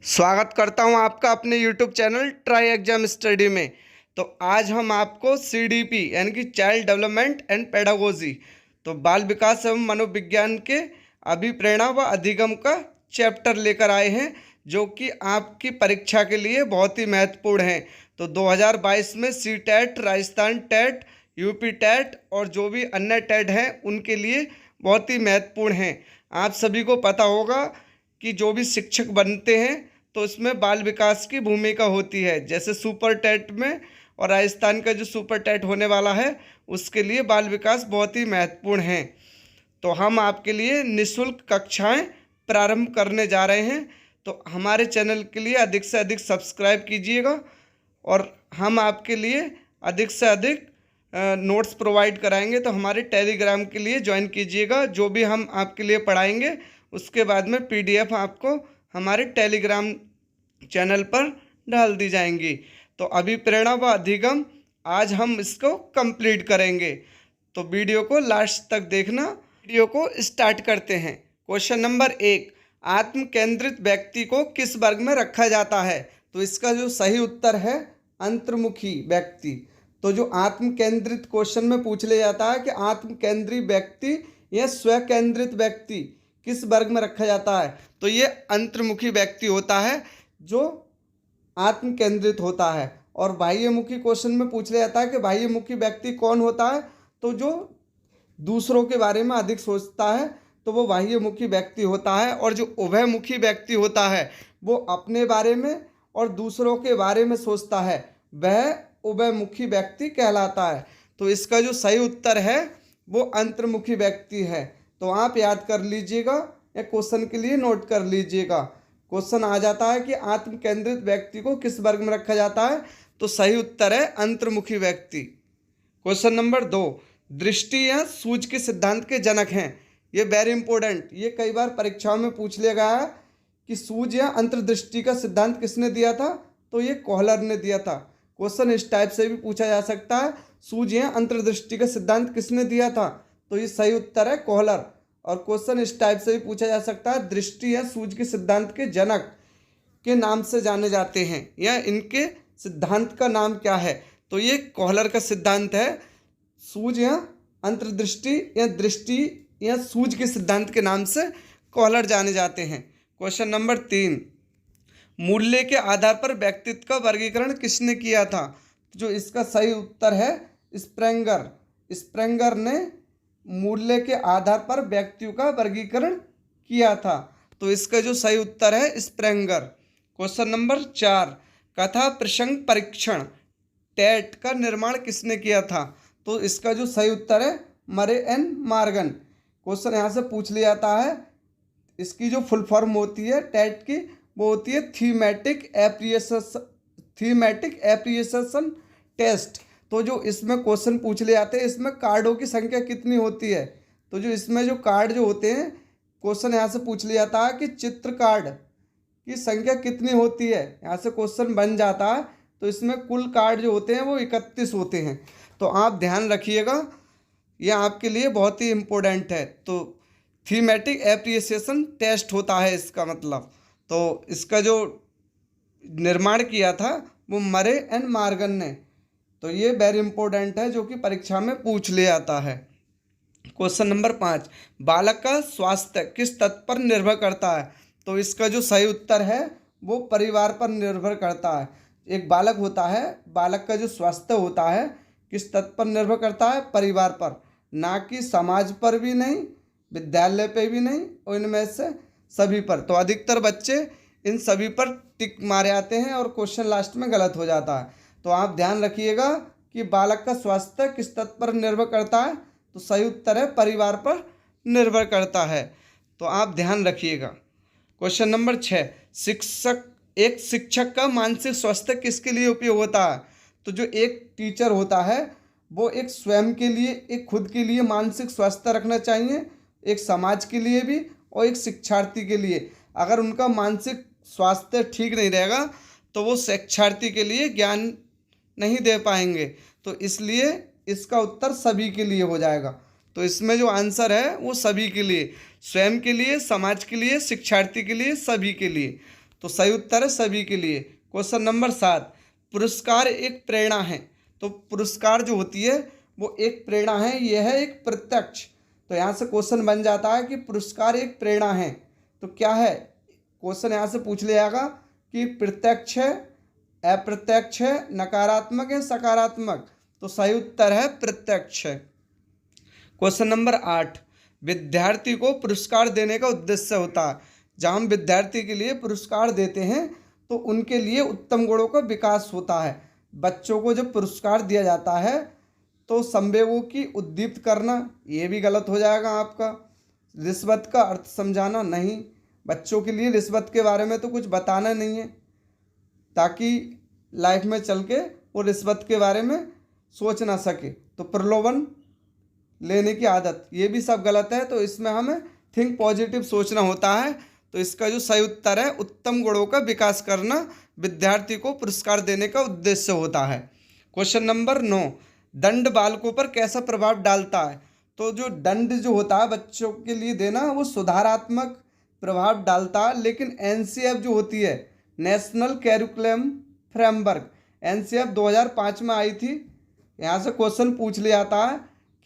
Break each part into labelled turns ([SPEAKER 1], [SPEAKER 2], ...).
[SPEAKER 1] स्वागत करता हूं आपका अपने YouTube channel try exam study में। तो आज हम आपको CDP यानी कि चाइल्ड डेवलपमेंट एंड पेडागोजी तो बाल विकास एवं मनोविज्ञान के अभिप्रेरणा व अधिगम का चैप्टर लेकर आए हैं, जो कि आपकी परीक्षा के लिए बहुत ही महत्वपूर्ण है। तो 2022 में CTET, Rajasthan TET, UP TET और जो भी अन्य टेट हैं उनके लिए बहुत ही महत्वपूर्ण हैं। आप सभी को पता होगा कि जो भी शिक्षक बनते हैं तो इसमें बाल विकास की भूमिका होती है। जैसे सुपर टेट में और राजस्थान का जो सुपर टेट होने वाला है उसके लिए बाल विकास बहुत ही महत्वपूर्ण है। तो हम आपके लिए निःशुल्क कक्षाएं प्रारंभ करने जा रहे हैं। तो हमारे चैनल के लिए अधिक से अधिक सब्सक्राइब कीजिएगा और हम आपके लिए अधिक से अधिक नोट्स प्रोवाइड कराएंगे। तो हमारे टेलीग्राम के लिए ज्वाइन कीजिएगा। जो भी हम आपके लिए पढ़ाएंगे उसके बाद में PDF आपको हमारे टेलीग्राम चैनल पर डाल दी जाएंगी। तो अभिप्रेरणा व अधिगम आज हम इसको कंप्लीट करेंगे, तो वीडियो को लास्ट तक देखना। वीडियो को स्टार्ट करते हैं। क्वेश्चन नंबर 1, आत्म केंद्रित व्यक्ति को किस वर्ग में रखा जाता है? तो इसका जो सही उत्तर है अंतर्मुखी व्यक्ति। तो जो आत्म केंद्रित क्वेश्चन में पूछ लिया जाता है कि आत्म केंद्रित व्यक्ति या स्व केंद्रित व्यक्ति किस वर्ग में रखा जाता है, तो ये अंतर्मुखी व्यक्ति होता है जो आत्म केंद्रित होता है। और बाह्यमुखी क्वेश्चन में पूछ लिया जाता है कि बाह्यमुखी व्यक्ति कौन होता है? तो जो दूसरों के बारे में अधिक सोचता है तो वो बाह्यमुखी व्यक्ति होता है। और जो उभयमुखी व्यक्ति होता है वो अपने बारे में और दूसरों के बारे में सोचता है, वह उभयमुखी व्यक्ति कहलाता है। तो इसका जो सही उत्तर है वो अंतर्मुखी व्यक्ति है। तो आप याद कर लीजिएगा या क्वेश्चन के लिए नोट कर लीजिएगा। क्वेश्चन आ जाता है कि आत्म केंद्रित व्यक्ति को किस वर्ग में रखा जाता है, तो सही उत्तर है अंतर्मुखी व्यक्ति। क्वेश्चन नंबर 2, दृष्टि या सूझ के सिद्धांत के जनक हैं। ये वेरी इंपॉर्टेंट, ये कई बार परीक्षाओं में पूछ लिया गया है कि सूझ या अंतर्दृष्टि का सिद्धांत किसने दिया था? तो ये कोहलर ने दिया था। क्वेश्चन इस टाइप से भी पूछा जा सकता है, सूझ या अंतर्दृष्टि का सिद्धांत किसने दिया था? तो ये सही उत्तर है कोहलर। और क्वेश्चन इस टाइप से भी पूछा जा सकता है, दृष्टि या सूझ के सिद्धांत के जनक के नाम से जाने जाते हैं या इनके सिद्धांत का नाम क्या है? तो ये कोहलर का सिद्धांत है। सूझ या अंतर्दृष्टि या दृष्टि या सूझ के सिद्धांत के नाम से कोहलर जाने जाते हैं। क्वेश्चन नंबर 3, मूल्य के आधार पर व्यक्तित्व का वर्गीकरण किसने किया था? जो इसका सही उत्तर है स्प्रेंगर। स्प्रेंगर ने मूल्य के आधार पर व्यक्तियों का वर्गीकरण किया था। तो इसका जो सही उत्तर है स्प्रेंगर। क्वेश्चन नंबर 4, कथा प्रसंग परीक्षण टेट का निर्माण किसने किया था? तो इसका जो सही उत्तर है मरे एन मार्गन। क्वेश्चन यहाँ से पूछ लिया जाता है, इसकी जो फुल फॉर्म होती है टेट की वो होती है थीमेटिक एप्रिसिएशन टेस्ट। तो जो इसमें क्वेश्चन पूछ ले जाते हैं, इसमें कार्डों की संख्या कितनी होती है? तो जो इसमें जो कार्ड जो होते हैं, क्वेश्चन यहाँ से पूछ लिया जाता है कि चित्र कार्ड की संख्या कितनी होती है, यहाँ से क्वेश्चन बन जाता है। तो इसमें कुल कार्ड जो होते हैं वो 31 होते हैं। तो आप ध्यान रखिएगा, यह आपके लिए बहुत ही इम्पोर्टेंट है। तो थीमेटिक एप्रिसिएशन टेस्ट होता है इसका मतलब। तो इसका जो निर्माण किया था वो मरे एंड मार्गन ने। तो ये वेरी इंपॉर्टेंट है, जो कि परीक्षा में पूछ ले आता है। क्वेश्चन नंबर 5, बालक का स्वास्थ्य किस तत्व पर निर्भर करता है? तो इसका जो सही उत्तर है वो परिवार पर निर्भर करता है। एक बालक होता है, बालक का जो स्वास्थ्य होता है किस तत्व पर निर्भर करता है? परिवार पर, ना कि समाज पर भी नहीं, विद्यालय पे भी नहीं, और इनमें से सभी पर। तो अधिकतर बच्चे इन सभी पर टिक मारे आते हैं और क्वेश्चन लास्ट में गलत हो जाता है। तो आप ध्यान रखिएगा कि बालक का स्वास्थ्य किस तत्व पर निर्भर करता है, तो सही उत्तर है परिवार पर निर्भर करता है। तो आप ध्यान रखिएगा। क्वेश्चन नंबर 6, एक शिक्षक का मानसिक स्वास्थ्य किसके लिए उपयोग होता है? तो जो एक टीचर होता है वो एक स्वयं के लिए, एक खुद के लिए मानसिक स्वास्थ्य रखना चाहिए, एक समाज के लिए भी और एक शिक्षार्थी के लिए। अगर उनका मानसिक स्वास्थ्य ठीक नहीं रहेगा तो वो शिक्षार्थी के लिए ज्ञान नहीं दे पाएंगे। तो इसलिए इसका उत्तर सभी के लिए हो जाएगा। तो इसमें जो आंसर है वो सभी के लिए, स्वयं के लिए, समाज के लिए, शिक्षार्थी के लिए, सभी के लिए। तो सही उत्तर है सभी के लिए। क्वेश्चन नंबर 7, पुरस्कार एक प्रेरणा है। तो पुरस्कार जो होती है वो एक प्रेरणा है, यह है एक प्रत्यक्ष। तो यहाँ से क्वेश्चन बन जाता है कि पुरस्कार एक प्रेरणा है, तो क्या है? क्वेश्चन यहाँ से पूछ लिया जाएगा कि प्रत्यक्ष है, अप्रत्यक्ष है, नकारात्मक है, सकारात्मक। तो सही उत्तर है प्रत्यक्ष है। क्वेश्चन नंबर 8, विद्यार्थी को पुरस्कार देने का उद्देश्य होता है। जब हम विद्यार्थी के लिए पुरस्कार देते हैं तो उनके लिए उत्तम गुणों का विकास होता है। बच्चों को जब पुरस्कार दिया जाता है तो संवेगों की उद्दीप्त करना, ये भी गलत हो जाएगा आपका। रिश्वत का अर्थ समझाना नहीं, बच्चों के लिए रिश्वत के बारे में तो कुछ बताना नहीं है, ताकि लाइफ में चल के वो रिश्वत के बारे में सोच ना सके। तो प्रलोभन लेने की आदत, ये भी सब गलत है। तो इसमें हमें थिंक पॉजिटिव सोचना होता है। तो इसका जो सही उत्तर है, उत्तम गुणों का विकास करना विद्यार्थी को पुरस्कार देने का उद्देश्य होता है। क्वेश्चन नंबर 9, दंड बालकों पर कैसा प्रभाव डालता है। तो जो दंड जो होता है बच्चों के लिए देना, वो सुधारात्मक प्रभाव डालता है। लेकिन एनसीएफ जो होती है, नेशनल कैरिकुलम फ्रेमवर्क, एनसीएफ 2005 में आई थी। यहाँ से क्वेश्चन पूछ लिया जाता है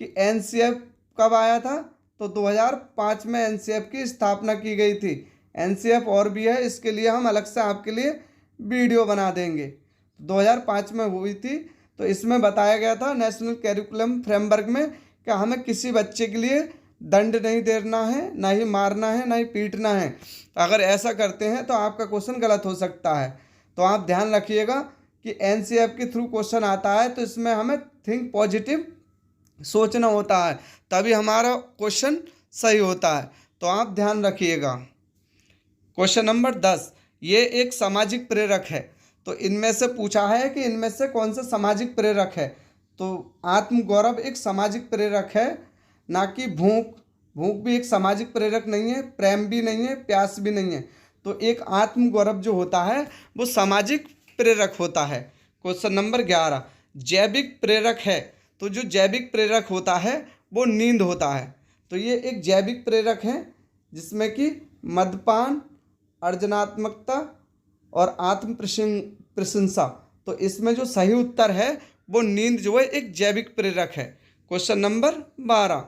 [SPEAKER 1] कि एनसीएफ कब आया था। तो 2005 में एनसीएफ की स्थापना की गई थी। एनसीएफ और भी है, इसके लिए हम अलग से आपके लिए वीडियो बना देंगे। 2005 में हुई थी। तो इसमें बताया गया था नेशनल कैरिकुलम फ्रेमवर्क में कि हमें किसी बच्चे के लिए दंड नहीं देना है, ना ही मारना है, ना ही पीटना है। अगर ऐसा करते हैं तो आपका क्वेश्चन गलत हो सकता है। तो आप ध्यान रखिएगा कि एनसीएफ के थ्रू क्वेश्चन आता है तो इसमें हमें थिंक पॉजिटिव सोचना होता है, तभी हमारा क्वेश्चन सही होता है। तो आप ध्यान रखिएगा। क्वेश्चन नंबर 10, ये एक सामाजिक प्रेरक है। तो इनमें से पूछा है कि इनमें से कौन सा सामाजिक प्रेरक है। तो आत्मगौरव एक सामाजिक प्रेरक है, ना कि भूख। भूख भी एक सामाजिक प्रेरक नहीं है, प्रेम भी नहीं है, प्यास भी नहीं है। तो एक आत्मगौरव जो होता है वो सामाजिक प्रेरक होता है। क्वेश्चन नंबर 11, जैविक प्रेरक है। तो जो जैविक प्रेरक होता है वो नींद होता है। तो ये एक जैविक प्रेरक है जिसमें कि मद्यपान, अर्जनात्मकता और आत्म प्रशंसा। तो इसमें जो सही उत्तर है वो नींद जो है एक जैविक प्रेरक है। क्वेश्चन नंबर 12,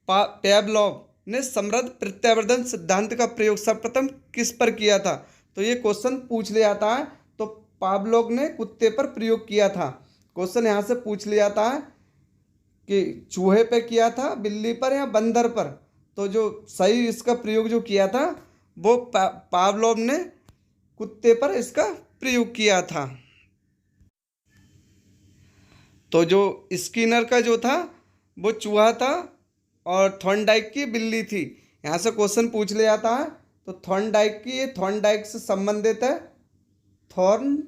[SPEAKER 1] पैवलोव ने समृद्ध प्रत्यावर्तन सिद्धांत का प्रयोग सर्वप्रथम किस पर किया था। तो ये क्वेश्चन पूछ लिया जाता है। तो पावलोव ने कुत्ते पर प्रयोग किया था। क्वेश्चन यहाँ से पूछ लिया जाता है कि चूहे पे किया था, बिल्ली पर या बंदर पर। तो जो सही इसका प्रयोग जो किया था वो पावलोव ने कुत्ते पर इसका प्रयोग किया था। तो जो स्किनर का जो था वो चूहा था और थॉर्नडाइक की बिल्ली थी। यहाँ से क्वेश्चन पूछ लिया जाता है। तो थॉर्नडाइक की, ये थॉर्नडाइक से संबंधित है। थॉर्नडाइक,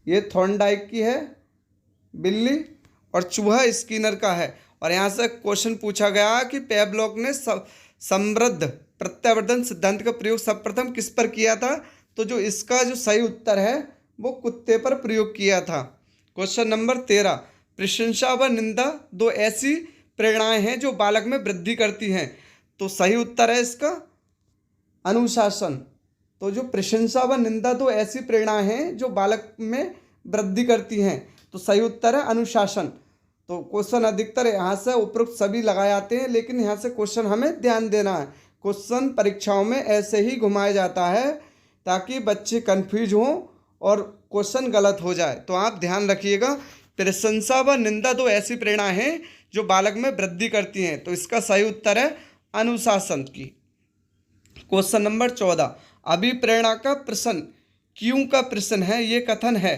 [SPEAKER 1] ये थॉर्नडाइक की है बिल्ली और चूहा स्किनर का है। और यहाँ से क्वेश्चन पूछा गया कि पावलोव ने समृद्ध प्रत्यावर्तन सिद्धांत का प्रयोग सर्वप्रथम किस पर किया था। तो जो इसका जो सही उत्तर है वो कुत्ते पर प्रयोग किया था। क्वेश्चन नंबर 13, प्रशंसा व निंदा दो ऐसी प्रेरणाएं हैं जो बालक में वृद्धि करती हैं। तो सही उत्तर है इसका अनुशासन। तो जो प्रशंसा व निंदा दो ऐसी प्रेरणाएं हैं जो बालक में वृद्धि करती हैं। तो सही उत्तर है अनुशासन। तो क्वेश्चन अधिकतर यहाँ से उपरोक्त सभी लगाए जाते हैं, लेकिन यहाँ से क्वेश्चन हमें ध्यान देना है। क्वेश्चन परीक्षाओं में ऐसे ही घुमाया जाता है ताकि बच्चे कंफ्यूज हों और क्वेश्चन गलत हो जाए। तो आप ध्यान रखिएगा, प्रशंसा व निंदा दो ऐसी प्रेरणा हैं जो बालक में वृद्धि करती हैं। तो इसका सही उत्तर है अनुशासन की। क्वेश्चन नंबर 14, अभिप्रेरणा का प्रश्न क्यों का प्रश्न है, ये कथन है।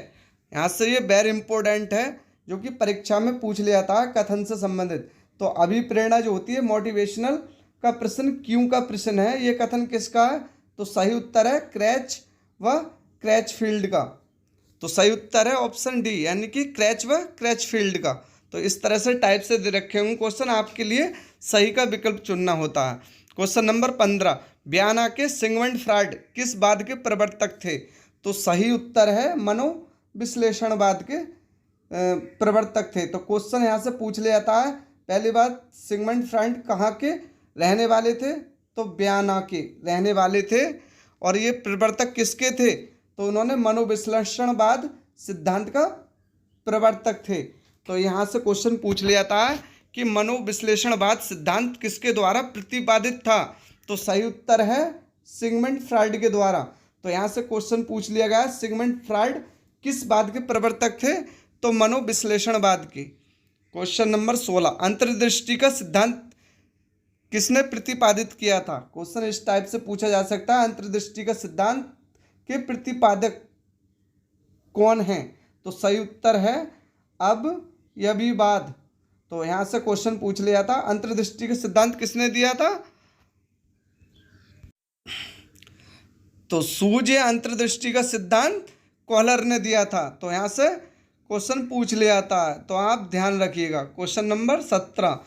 [SPEAKER 1] यहाँ से ये वेरी इंपॉर्टेंट है जो कि परीक्षा में पूछ लिया था कथन से संबंधित। तो अभिप्रेरणा जो होती है मोटिवेशनल का प्रश्न क्यों का प्रश्न है, ये कथन किसका है। तो सही उत्तर है क्रैच व क्रैचफील्ड का। तो सही उत्तर है ऑप्शन डी, यानी कि क्रैच व क्रैचफील्ड का। तो इस तरह से टाइप से दे रखे होंगे क्वेश्चन, आपके लिए सही का विकल्प चुनना होता है। क्वेश्चन नंबर 15, वियना के सिगमंड फ्रॉइड किस वाद के प्रवर्तक थे। तो सही उत्तर है मनोविश्लेषणवाद के प्रवर्तक थे। तो क्वेश्चन यहाँ से पूछ लिया जाता है, पहली बात सिगमंड फ्रॉइड कहाँ के रहने वाले थे। तो बयाना के रहने वाले थे। और ये प्रवर्तक किसके थे? तो उन्होंने मनोविश्लेषणवाद सिद्धांत का प्रवर्तक थे। तो यहाँ से क्वेश्चन पूछ लिया था कि मनोविश्लेषणवाद सिद्धांत किसके द्वारा प्रतिपादित था? तो सही उत्तर है सिगमंड फ्रायड के द्वारा। तो यहाँ से क्वेश्चन पूछ लिया गया सिगमंड फ्रायड किस वाद के प्रवर्तक थे? तो मनोविश्लेषणवाद के। क्वेश्चन नंबर 16, अंतर्दृष्टि का सिद्धांत किसने प्रतिपादित किया था? क्वेश्चन इस टाइप से पूछा जा सकता है, अंतर्दृष्टि का सिद्धांत के प्रतिपादक कौन हैं? तो सही उत्तर है अबयवीवाद। तो यहाँ से क्वेश्चन पूछ लिया था अंतर्दृष्टि का सिद्धांत किसने दिया था? तो सूझे अंतर्दृष्टि का सिद्धांत कॉलर ने दिया था। तो यहाँ से क्वेश्चन पूछ लिया था, तो आप ध्यान रखिएगा। क्वेश्चन नंबर 17,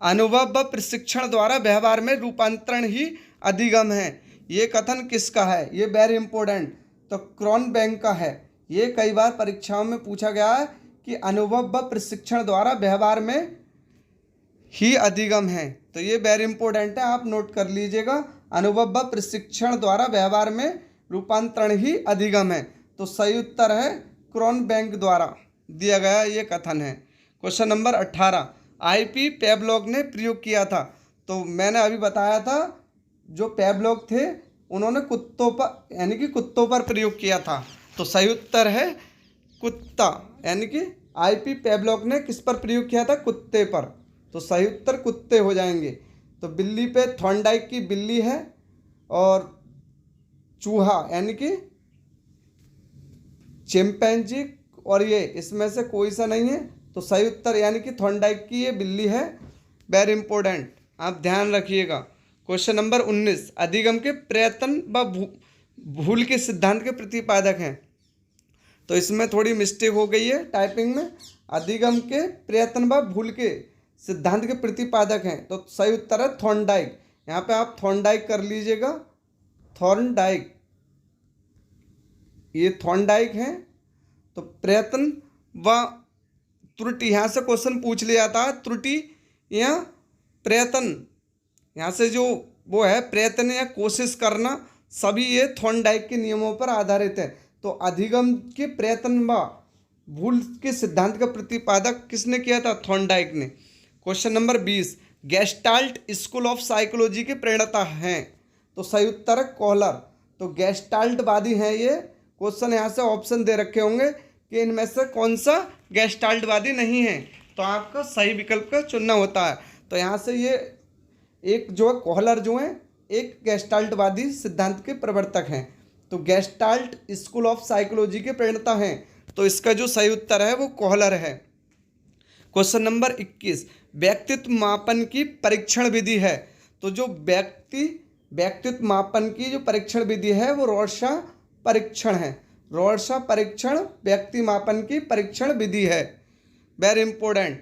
[SPEAKER 1] अनुभव व प्रशिक्षण द्वारा व्यवहार में रूपांतरण ही अधिगम है, ये कथन किसका है? ये वेरी इंपॉर्टेंट। तो क्रॉनबैंक का है। ये कई बार परीक्षाओं में पूछा गया है कि अनुभव व प्रशिक्षण द्वारा व्यवहार में ही अधिगम है। तो ये वेरी इंपॉर्टेंट है, आप नोट कर लीजिएगा। अनुभव व प्रशिक्षण द्वारा व्यवहार में रूपांतरण ही अधिगम है। तो सही उत्तर है क्रॉनबैंक द्वारा दिया गया ये कथन है। क्वेश्चन नंबर 18, आईपी पेवलोव ने प्रयोग किया था। तो मैंने अभी बताया था जो पेवलोव थे उन्होंने कुत्तों पर यानी कि कुत्तों पर प्रयोग किया था। तो सही उत्तर है कुत्ता, यानी कि आईपी पेवलोव ने किस पर प्रयोग किया था? कुत्ते पर। तो सही उत्तर कुत्ते हो जाएंगे। तो बिल्ली पे थॉर्नडाइक की बिल्ली है और चूहा यानी कि चिंपैंजी और ये इसमें से कोई सा नहीं है। तो सही उत्तर यानी कि थॉर्नडाइक की ये बिल्ली है। वेरी इंपॉर्टेंट, आप ध्यान रखिएगा। क्वेश्चन नंबर 19, अधिगम के प्रयत्न व भूल के सिद्धांत के प्रतिपादक हैं। तो इसमें थोड़ी मिस्टेक हो गई है टाइपिंग में। अधिगम के प्रयत्न व भूल के सिद्धांत के प्रतिपादक हैं। तो सही उत्तर है थॉर्नडाइक। यहाँ पे आप थॉर्नडाइक कर लीजिएगा। थॉर्नडाइक, ये थॉर्नडाइक हैं। तो प्रयत्न व त्रुटि, यहाँ से क्वेश्चन पूछ लिया था त्रुटि या प्रयत्न, यहाँ से जो वो है प्रयत्न या कोशिश करना, सभी ये थॉर्नडाइक के नियमों पर आधारित है। तो अधिगम के प्रयत्न व भूल के सिद्धांत का प्रतिपादक किसने किया था? थॉर्नडाइक ने। Question number 20, gestalt school of psychology के प्रणेता हैं। तो सही उत्तर है कॉलर। तो गेस्टाल्टवादी हैं ये। क्वेश्चन यहाँ से ऑप्शन दे रखे होंगे कि इनमें से कौन सा गेस्टाल्टवादी नहीं है, तो आपको सही विकल्प का चुनना होता है। तो यहाँ से ये एक जो है कॉलर जो है एक गेस्टाल्टवादी सिद्धांत के प्रवर्तक हैं। तो गेस्टाल्ट स्कूल ऑफ साइकोलॉजी के प्रणेता हैं। तो इसका जो सही उत्तर है वो कॉलर है। क्वेश्चन नंबर 21, व्यक्तित्व मापन की परीक्षण विधि है। तो जो व्यक्तित्व मापन की जो परीक्षण विधि है वो रॉर्शा परीक्षण है। रॉर्शा परीक्षण व्यक्ति मापन की परीक्षण विधि है। Very important.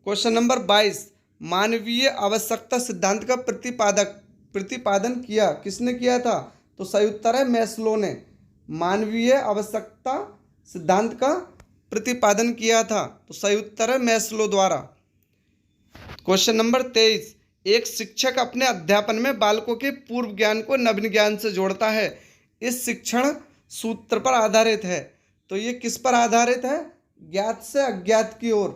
[SPEAKER 1] क्वेश्चन नंबर 22, मानवीय आवश्यकता सिद्धांत का प्रतिपादन किया किसने किया था? तो सही उत्तर है मैस्लो ने। मानवीय आवश्यकता सिद्धांत का प्रतिपादन किया था। तो सही उत्तर है मैस्लो द्वारा। क्वेश्चन नंबर 23, एक शिक्षक अपने अध्यापन में बालकों के पूर्व ज्ञान को नवीन ज्ञान से जोड़ता है, इस शिक्षण सूत्र पर आधारित है। तो ये किस पर आधारित है? ज्ञात से अज्ञात की ओर।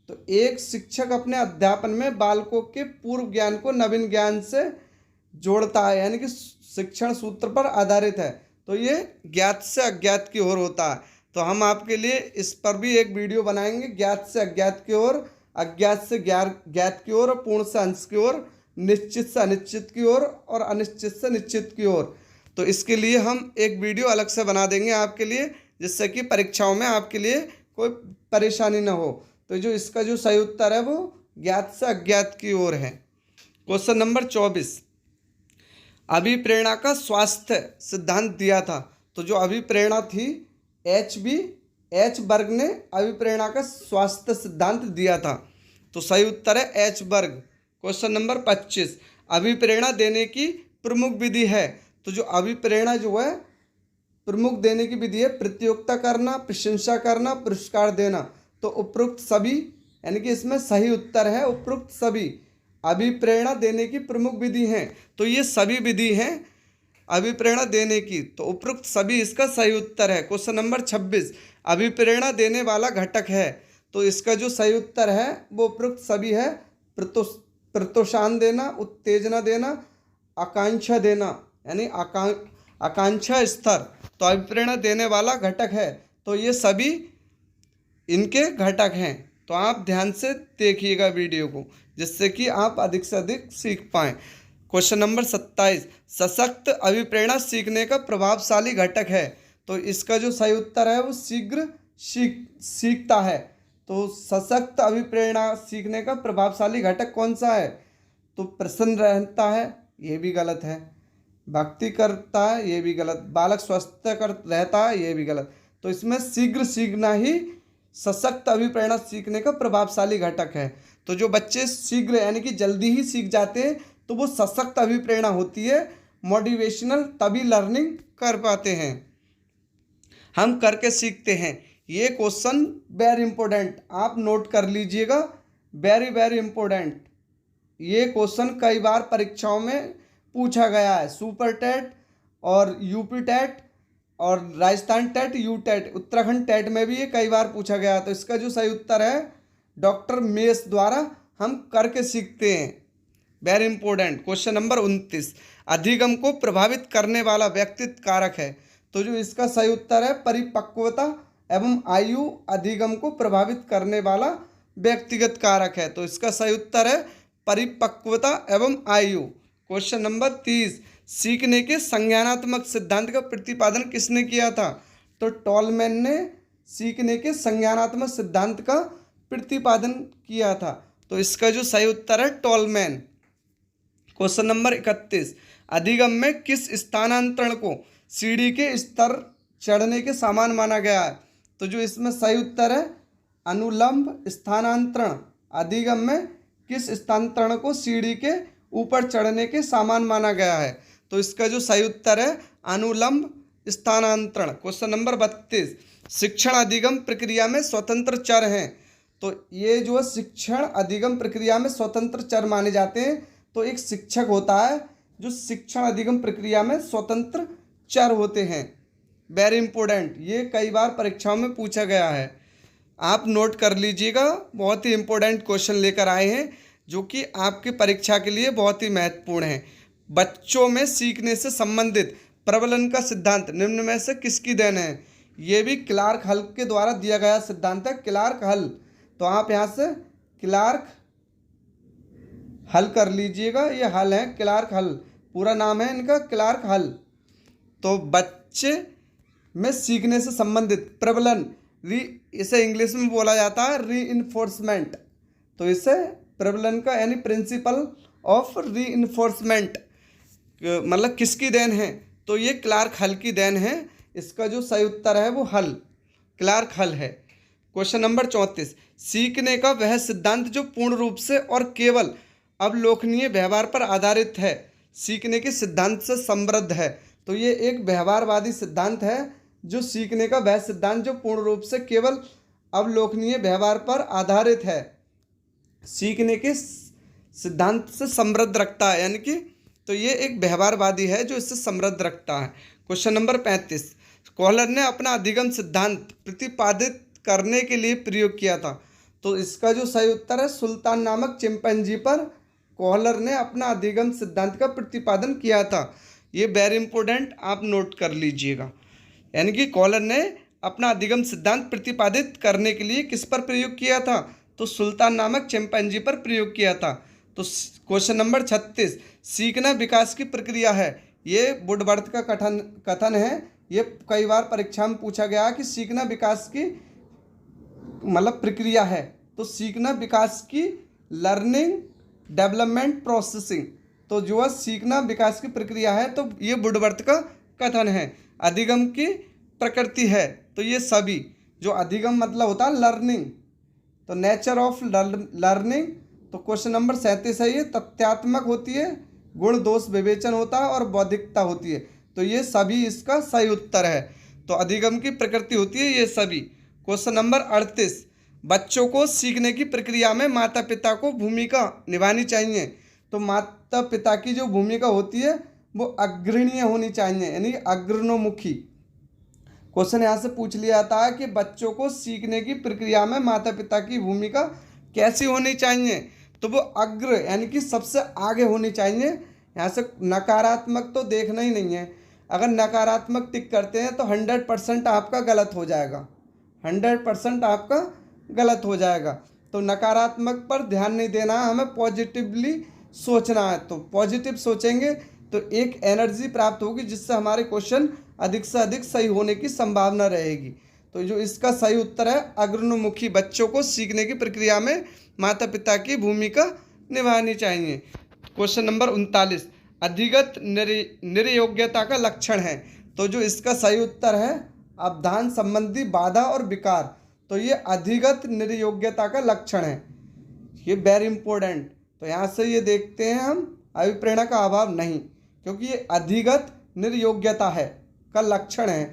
[SPEAKER 1] तो एक शिक्षक अपने अध्यापन में बालकों के पूर्व ज्ञान को नवीन ज्ञान से जोड़ता है, यानी कि शिक्षण सूत्र पर आधारित है। तो ये ज्ञात से अज्ञात की ओर होता है। तो हम आपके लिए इस पर भी एक वीडियो बनाएंगे, ज्ञात से अज्ञात की ओर, अज्ञात से ज्ञात की ओर, पूर्ण से अंश की ओर, निश्चित से अनिश्चित की ओर और अनिश्चित से निश्चित की ओर। तो इसके लिए हम एक वीडियो अलग से बना देंगे आपके लिए, जिससे कि परीक्षाओं में आपके लिए कोई परेशानी ना हो। तो जो इसका जो सही उत्तर है वो ज्ञात से अज्ञात की ओर है। क्वेश्चन नंबर 24, अभिप्रेरणा का स्वास्थ्य सिद्धांत दिया था। तो जो अभिप्रेरणा थी एच बर्ग ने अभिप्रेरणा का स्वास्थ्य सिद्धांत दिया था। तो सही उत्तर है एच बर्ग। क्वेश्चन नंबर 25, अभिप्रेरणा देने की प्रमुख विधि है। तो जो अभिप्रेरणा जो है प्रमुख देने की विधि है प्रतियोगिता करना, प्रशंसा करना, पुरस्कार देना। तो उपरोक्त सभी यानी कि इसमें सही उत्तर है उपरोक्त सभी। अभिप्रेरणा देने की प्रमुख विधि हैं। तो ये सभी विधि हैं अभिप्रेरणा देने की। तो उपरोक्त सभी इसका सही उत्तर है। क्वेश्चन नंबर 26, अभिप्रेरणा देने वाला घटक है। तो इसका जो सही उत्तर है वो उपरोक्त सभी है। प्रोत्साहन देना, उत्तेजना देना, आकांक्षा देना, यानी आकांक्षा स्तर। तो अभिप्रेरणा देने वाला घटक है। तो ये सभी इनके घटक हैं। तो आप ध्यान से देखिएगा वीडियो को, जिससे कि आप अधिक से अधिक सीख पाएँ। क्वेश्चन नंबर 27, सशक्त अभिप्रेरणा सीखने का प्रभावशाली घटक है। तो इसका जो सही उत्तर है वो शीघ्र सीखता है। तो सशक्त अभिप्रेरणा सीखने का प्रभावशाली घटक कौन सा है? तो प्रसन्न रहता है, ये भी गलत है। भक्ति करता है, ये भी गलत। बालक स्वस्थ रहता है, ये भी गलत। तो इसमें शीघ्र सीखना ही सशक्त अभिप्रेरणा सीखने का प्रभावशाली घटक है। तो जो बच्चे शीघ्र यानी कि जल्दी ही सीख जाते हैं तो वो सशक्त अभिप्रेरणा होती है। मोटिवेशनल तभी लर्निंग कर पाते हैं, हम करके सीखते हैं। ये क्वेश्चन वेरी इंपॉर्टेंट, आप नोट कर लीजिएगा, वेरी वेरी इंपॉर्टेंट। ये क्वेश्चन कई बार परीक्षाओं में पूछा गया है। सुपर टेट और यूपी टेट और Rajasthan TET, U TET, Uttarakhand TET में भी ये कई बार पूछा गया। तो इसका जो सही उत्तर है डॉक्टर मेस द्वारा हम करके सीखते हैं। Very important. क्वेश्चन नंबर 29, अधिगम को प्रभावित करने वाला व्यक्तित्व कारक है। तो जो इसका सही उत्तर है परिपक्वता एवं आयु अधिगम को प्रभावित करने वाला व्यक्तिगत कारक है। तो इसका सही उत्तर है परिपक्वता एवं आयु। क्वेश्चन नंबर 30, सीखने के संज्ञानात्मक सिद्धांत का प्रतिपादन किसने किया था? तो टॉलमैन ने सीखने के संज्ञानात्मक सिद्धांत का प्रतिपादन किया था। तो इसका जो सही उत्तर है टॉलमैन। क्वेश्चन नंबर 31, अधिगम में किस स्थानांतरण को सीढ़ी के स्तर चढ़ने के समान माना गया है? तो जो इसमें सही उत्तर है अनुलंब स्थानांतरण। अधिगम में किस स्थानांतरण को सीढ़ी के ऊपर चढ़ने के समान माना गया है? तो इसका जो सही उत्तर है अनुलंब स्थानांतरण। क्वेश्चन नंबर 32, शिक्षण अधिगम प्रक्रिया में स्वतंत्र चर हैं। तो ये जो शिक्षण अधिगम प्रक्रिया में स्वतंत्र चर माने जाते हैं। तो एक शिक्षक होता है जो शिक्षण अधिगम प्रक्रिया में स्वतंत्र चर होते हैं। वेरी इंपॉर्टेंट, ये कई बार परीक्षाओं में पूछा गया है, आप नोट कर लीजिएगा। बहुत ही इंपॉर्टेंट क्वेश्चन लेकर आए हैं जो कि आपकी परीक्षा के लिए बहुत ही महत्वपूर्ण है। बच्चों में सीखने से संबंधित प्रबलन का सिद्धांत निम्न में से किसकी देन है? ये भी क्लार्क हल के द्वारा दिया गया सिद्धांत है, क्लार्क हल। तो आप यहाँ से क्लार्क हल कर लीजिएगा, ये हल है क्लार्क हल, पूरा नाम है इनका क्लार्क हल। तो बच्चे में सीखने से संबंधित प्रबलन, इसे इंग्लिश में बोला जाता है रीइंफोर्समेंट। तो इसे प्रबलन का यानी प्रिंसिपल ऑफ रीइंफोर्समेंट मतलब किसकी देन है? तो ये क्लार्क हल की देन है। इसका जो सही उत्तर है वो हल, क्लार्क हल है। क्वेश्चन नंबर 34, सीखने का वह सिद्धांत जो पूर्ण रूप से और केवल अवलोकनीय व्यवहार पर आधारित है, सीखने के सिद्धांत से समृद्ध है। तो ये एक व्यवहारवादी सिद्धांत है, जो सीखने का वह सिद्धांत जो पूर्ण रूप से केवल अवलोकनीय व्यवहार पर आधारित है, सीखने के सिद्धांत से समृद्ध रखता है, यानी कि तो ये एक व्यवहारवादी है जो इससे समृद्ध रखता है। क्वेश्चन नंबर 35, कोहलर ने अपना अधिगम सिद्धांत प्रतिपादित करने के लिए प्रयोग किया था। तो इसका जो सही उत्तर है सुल्तान नामक चिंपैंजी पर कोहलर ने अपना अधिगम सिद्धांत का प्रतिपादन किया था। ये वेरी इंपॉर्टेंट, आप नोट कर लीजिएगा। यानी कि कोहलर ने अपना अधिगम सिद्धांत प्रतिपादित करने के लिए किस पर प्रयोग किया था? तो सुल्तान नामक चिंपैंजी पर प्रयोग किया था। तो क्वेश्चन नंबर 36, सीखना विकास की प्रक्रिया है। ये वुडवर्थ का कथन है। ये कई बार परीक्षा में पूछा गया कि सीखना विकास की मतलब प्रक्रिया है। तो सीखना विकास की लर्निंग डेवलपमेंट प्रोसेसिंग। तो जो है सीखना विकास की प्रक्रिया है, तो ये वुडवर्थ का कथन है। अधिगम की प्रकृति है, तो ये सभी जो अधिगम मतलब होता है लर्निंग, तो नेचर ऑफ लर्निंग। तो क्वेश्चन नंबर 37 है, ये तथ्यात्मक होती है, गुण दोष विवेचन होता है और बौद्धिकता होती है। तो ये सभी इसका सही उत्तर है। तो अधिगम की प्रकृति होती है ये सभी। क्वेश्चन नंबर 38, बच्चों को सीखने की प्रक्रिया में माता पिता को भूमिका निभानी चाहिए। तो माता पिता की जो भूमिका होती है वो अग्रणीय होनी चाहिए, यानी अग्रणोमुखी। क्वेश्चन यहाँ से पूछ लिया था कि बच्चों को सीखने की प्रक्रिया में माता पिता की भूमिका कैसी होनी चाहिए, तो वो अग्र यानी कि सबसे आगे होनी चाहिए। यहाँ से नकारात्मक तो देखना ही नहीं है। अगर नकारात्मक टिक करते हैं तो 100% आपका गलत हो जाएगा, 100% आपका गलत हो जाएगा। तो नकारात्मक पर ध्यान नहीं देना है, हमें पॉजिटिवली सोचना है। तो पॉजिटिव सोचेंगे तो एक एनर्जी प्राप्त होगी जिससे हमारे क्वेश्चन अधिक से अधिक सही होने की संभावना रहेगी। तो जो इसका सही उत्तर है अग्रणोमुखी, बच्चों को सीखने की प्रक्रिया में माता पिता की भूमिका निभानी चाहिए। क्वेश्चन नंबर 39, अधिगत निर्योग्यता का लक्षण है। तो जो इसका सही उत्तर है अवधान संबंधी बाधा और विकार। तो ये अधिगत निर्योग्यता का लक्षण है, ये वेरी इंपॉर्टेंट। तो यहाँ से ये देखते हैं हम अभिप्रेरणा का अभाव नहीं, क्योंकि ये अधिगत निर्योग्यता है का लक्षण है।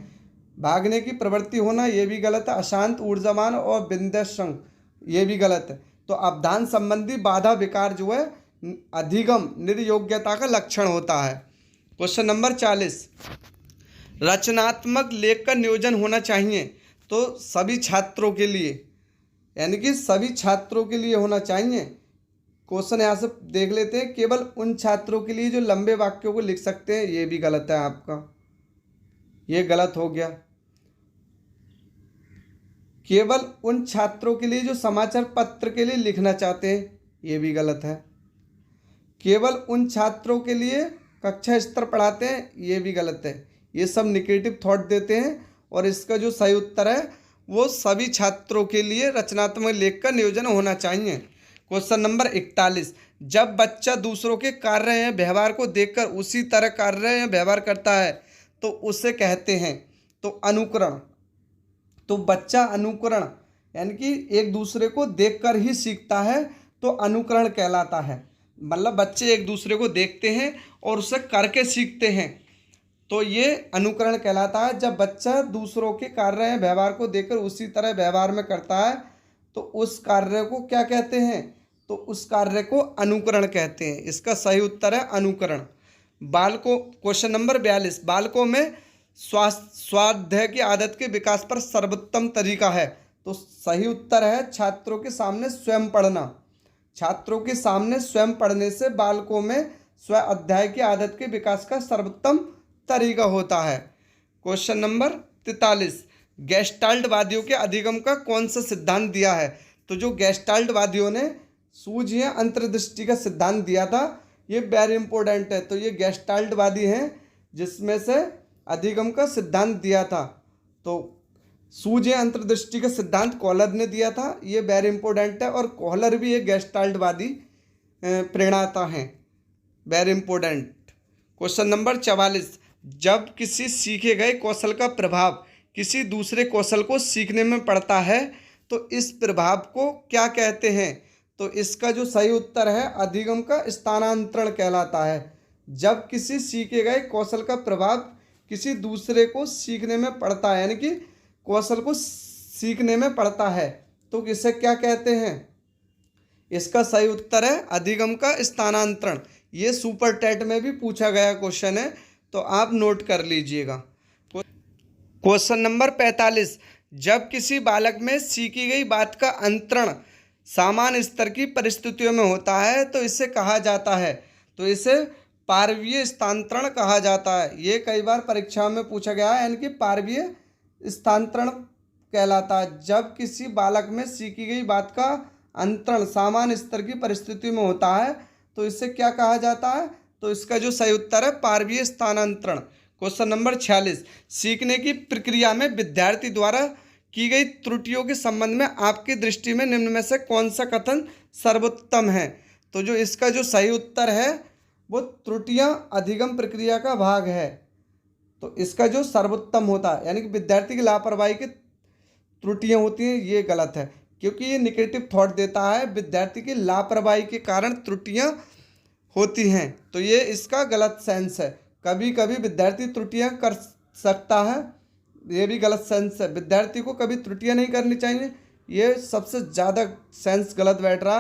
[SPEAKER 1] भागने की प्रवृत्ति होना ये भी गलत है, अशांत ऊर्जावान और विन्देषण ये भी गलत है। तो अवधान संबंधी बाधा विकार जो है अधिगम निर्योग्यता का लक्षण होता है। क्वेश्चन नंबर 40, रचनात्मक लेख का नियोजन होना चाहिए। तो सभी छात्रों के लिए, यानी कि सभी छात्रों के लिए होना चाहिए। क्वेश्चन यहाँ से देख लेते हैं, केवल उन छात्रों के लिए जो लंबे वाक्यों को लिख सकते हैं, ये भी गलत है आपका, ये गलत हो गया। केवल उन छात्रों के लिए जो समाचार पत्र के लिए लिखना चाहते हैं, ये भी गलत है। केवल उन छात्रों के लिए कक्षा स्तर पढ़ाते हैं, ये भी गलत है। ये सब निगेटिव थॉट देते हैं और इसका जो सही उत्तर है वो सभी छात्रों के लिए रचनात्मक लेख का नियोजन होना चाहिए। क्वेश्चन नंबर 41, जब बच्चा दूसरों के कार्य या व्यवहार को देखकर उसी तरह कार्य या व्यवहार करता है तो उसे कहते हैं तो अनुकरण। तो बच्चा अनुकरण यानी कि एक दूसरे को देखकर ही सीखता है तो अनुकरण कहलाता है। मतलब बच्चे एक दूसरे को देखते हैं और उसे करके सीखते हैं, तो ये अनुकरण कहलाता है। जब बच्चा दूसरों के कार्य या व्यवहार को देखकर उसी तरह व्यवहार में करता है तो उस कार्य को क्या कहते हैं, तो उस कार्य को अनुकरण कहते हैं। इसका सही उत्तर है अनुकरण। बालकों, क्वेश्चन नंबर 42, बालकों में स्वाध्याय की आदत के विकास पर सर्वोत्तम तरीका है। तो सही उत्तर है छात्रों के सामने स्वयं पढ़ना। छात्रों के सामने स्वयं पढ़ने से बालकों में स्व अध्याय की आदत के विकास का सर्वोत्तम तरीका होता है। क्वेश्चन नंबर 43, गेस्टाल्टवादियों के अधिगम का कौन सा सिद्धांत दिया है। तो जो गेस्टाल्टवादियों ने सूझ या अंतर्दृष्टि का सिद्धांत दिया था, ये वेरी इंपॉर्टेंट है। तो ये गेस्टाल्टवादी हैं जिसमें से अधिगम का सिद्धांत दिया था। तो सूझ या अंतर्दृष्टि का सिद्धांत कॉलर ने दिया था, ये वेरी इंपॉर्टेंट है। और कॉलर भी एक गेस्टाल्टवादी प्रेरणाता हैं, वेरी इंपॉर्टेंट। क्वेश्चन नंबर 44, जब किसी सीखे गए कौशल का प्रभाव किसी दूसरे कौशल को सीखने में पड़ता है तो इस प्रभाव को क्या कहते हैं। तो इसका जो सही उत्तर है अधिगम का स्थानांतरण कहलाता है। जब किसी सीखे गए कौशल का प्रभाव किसी दूसरे को सीखने में पड़ता है, यानी कि कौशल को सीखने में पड़ता है, तो इसे क्या कहते हैं। इसका सही उत्तर है अधिगम का स्थानांतरण। ये सुपर टेट में भी पूछा गया क्वेश्चन है, तो आप नोट कर लीजिएगा। क्वेश्चन नंबर 45, जब किसी बालक में सीखी गई बात का अंतरण सामान्य स्तर की परिस्थितियों में होता है तो इसे कहा जाता है। तो इसे पारवीय स्थानांतरण कहा जाता है। ये कई बार परीक्षा में पूछा गया है, यानी कि पारवीय स्थानांतरण कहलाता है। जब किसी बालक में सीखी गई बात का अंतरण सामान्य स्तर की परिस्थिति में होता है तो इसे क्या कहा जाता है। तो इसका जो सही उत्तर है पारवीय स्थानांतरण। क्वेश्चन नंबर 46, सीखने की प्रक्रिया में विद्यार्थी द्वारा की गई त्रुटियों के संबंध में आपकी दृष्टि में निम्न में से कौन सा कथन सर्वोत्तम है। तो जो इसका जो सही उत्तर है वो त्रुटियां अधिगम प्रक्रिया का भाग है। तो इसका जो सर्वोत्तम होता है, यानी कि विद्यार्थी की लापरवाही की त्रुटियां होती हैं, ये गलत है, क्योंकि ये निगेटिव थॉट देता है विद्यार्थी की लापरवाही के कारण त्रुटियां होती हैं। तो ये इसका गलत सेंस है। कभी कभी विद्यार्थी त्रुटियां कर सकता है, ये भी गलत सेंस है। विद्यार्थी को कभी त्रुटियां नहीं करनी चाहिए, ये सबसे ज़्यादा सेंस गलत बैठ रहा।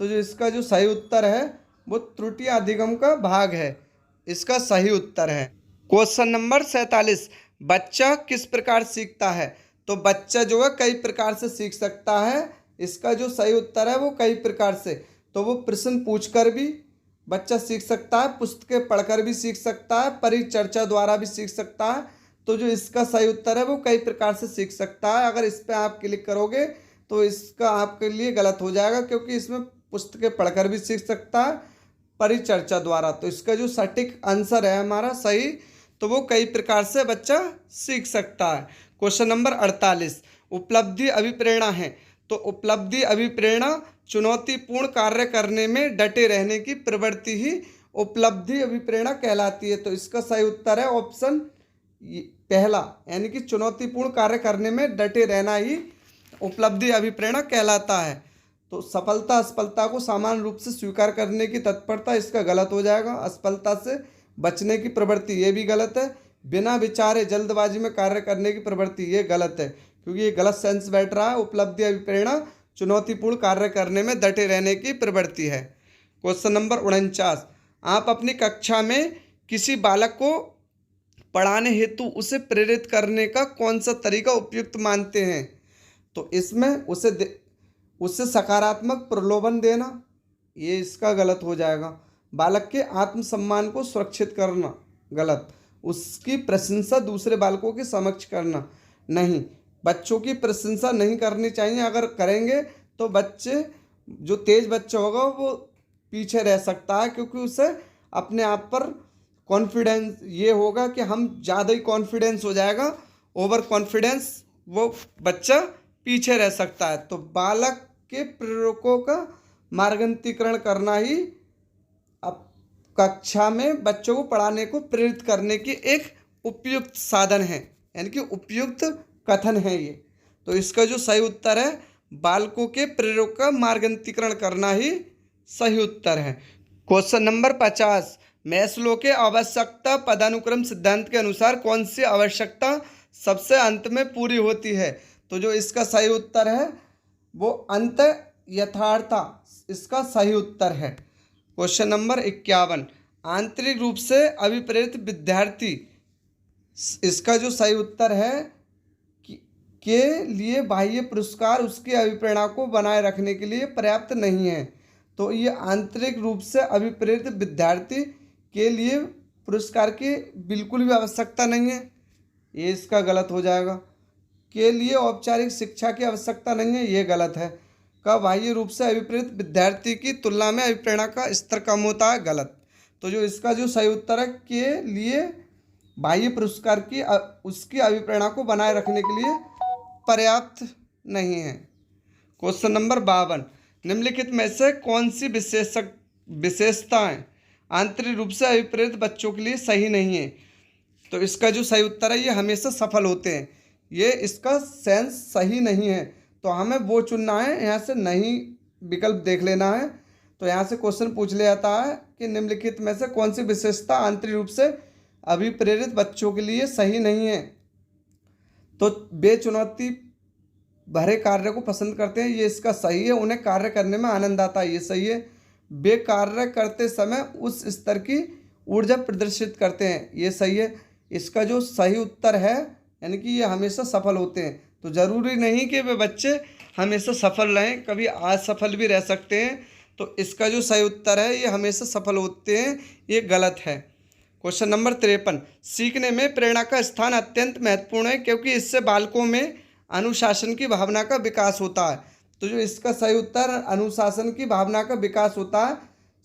[SPEAKER 1] तो जो इसका जो सही उत्तर है वो त्रुटि अधिगम का भाग है, इसका सही उत्तर है। क्वेश्चन नंबर 47, बच्चा किस प्रकार सीखता है? तो बच्चा जो है कई प्रकार से सीख सकता है। इसका जो सही उत्तर है वो कई प्रकार से। तो वो प्रश्न पूछकर भी बच्चा सीख सकता है, पुस्तकें पढ़कर भी सीख सकता है, परिचर्चा द्वारा भी सीख सकता है। तो जो इसका सही उत्तर है वो कई प्रकार से सीख सकता है। अगर इस पर आप क्लिक करोगे तो इसका आपके लिए गलत हो जाएगा, क्योंकि इसमें पुस्तकें पढ़कर भी सीख सकता है, परिचर्चा द्वारा। तो इसका जो सटीक आंसर है हमारा सही, तो वो कई प्रकार से बच्चा सीख सकता है। क्वेश्चन नंबर 48, उपलब्धि अभिप्रेरणा है। तो उपलब्धि अभिप्रेरणा चुनौतीपूर्ण कार्य करने में डटे रहने की प्रवृत्ति ही उपलब्धि अभिप्रेरणा कहलाती है। तो इसका सही उत्तर है ऑप्शन पहला, यानी कि चुनौतीपूर्ण कार्य करने में डटे रहना ही उपलब्धि अभिप्रेरणा कहलाता है। तो सफलता असफलता को समान रूप से स्वीकार करने की तत्परता, इसका गलत हो जाएगा। असफलता से बचने की प्रवृत्ति, ये भी गलत है। बिना विचारे जल्दबाजी में कार्य करने की प्रवृत्ति, ये गलत है, क्योंकि ये गलत सेंस बैठ रहा है। उपलब्धि अभिप्रेरणा चुनौतीपूर्ण कार्य करने में डटे रहने की प्रवृत्ति है। क्वेश्चन नंबर 49, आप अपनी कक्षा में किसी बालक को पढ़ाने हेतु उसे प्रेरित करने का कौन सा तरीका उपयुक्त मानते हैं? तो इसमें उससे सकारात्मक प्रलोभन देना, ये इसका गलत हो जाएगा। बालक के आत्मसम्मान को सुरक्षित करना, गलत। उसकी प्रशंसा दूसरे बालकों के समक्ष करना, नहीं। बच्चों की प्रशंसा नहीं करनी चाहिए, अगर करेंगे तो बच्चे जो तेज बच्चा होगा वो पीछे रह सकता है, क्योंकि उसे अपने आप पर कॉन्फिडेंस ये होगा कि हम ज़्यादा ही कॉन्फिडेंस हो जाएगा, ओवर कॉन्फिडेंस, वो बच्चा पीछे रह सकता है। तो बालक के प्रेरकों का मार्गंतरीकरण करना ही अब कक्षा में बच्चों को पढ़ाने को प्रेरित करने की एक उपयुक्त साधन है, यानी कि उपयुक्त कथन है ये। तो इसका जो सही उत्तर है बालकों के प्रेरकों का मार्गंतरीकरण करना ही सही उत्तर है। क्वेश्चन नंबर 50, मैस्लो के आवश्यकता पदानुक्रम सिद्धांत के अनुसार कौन सी आवश्यकता सबसे अंत में पूरी होती है? तो जो इसका सही उत्तर है वो अंत यथार्थता, इसका सही उत्तर है। क्वेश्चन नंबर 51, आंतरिक रूप से अभिप्रेरित विद्यार्थी, इसका जो सही उत्तर है के लिए बाह्य पुरस्कार उसकी अभिप्रेरणा को बनाए रखने के लिए पर्याप्त नहीं है। तो ये आंतरिक रूप से अभिप्रेरित विद्यार्थी के लिए पुरस्कार की बिल्कुल भी आवश्यकता नहीं है, ये इसका गलत हो जाएगा। के लिए औपचारिक शिक्षा की आवश्यकता नहीं है, ये गलत है। का बाह्य रूप से अभिप्रेरित विद्यार्थी की तुलना में अभिप्रेरणा का स्तर कम होता है, गलत। तो जो इसका जो सही उत्तर है के लिए बाह्य पुरस्कार की उसकी अभिप्रेरणा को बनाए रखने के लिए पर्याप्त नहीं है। क्वेश्चन नंबर 52, निम्नलिखित में से कौन सी विशेषताएं आंतरिक रूप से अभिप्रेरित बच्चों के लिए सही नहीं है? तो इसका जो सही उत्तर है ये हमेशा सफल होते हैं, ये इसका सेंस सही नहीं है। तो हमें वो चुनना है, यहाँ से नहीं विकल्प देख लेना है। तो यहाँ से क्वेश्चन पूछ लिया जाता है कि निम्नलिखित में से कौन सी विशेषता आंतरिक रूप से अभिप्रेरित बच्चों के लिए सही नहीं है? तो वे चुनौती भरे कार्य को पसंद करते हैं, ये इसका सही है। उन्हें कार्य करने में आनंद आता है, ये सही है। वे कार्य करते समय उस स्तर की ऊर्जा प्रदर्शित करते हैं, ये सही है। इसका जो सही उत्तर है यानी कि ये हमेशा सफल होते हैं। तो ज़रूरी नहीं कि वे बच्चे हमेशा सफल रहें, कभी असफल भी रह सकते हैं। तो इसका जो सही उत्तर है ये हमेशा सफल होते हैं, ये गलत है। क्वेश्चन नंबर 53, सीखने में प्रेरणा का स्थान अत्यंत महत्वपूर्ण है क्योंकि इससे बालकों में अनुशासन की भावना का विकास होता है। तो जो इसका सही उत्तर अनुशासन की भावना का विकास होता है।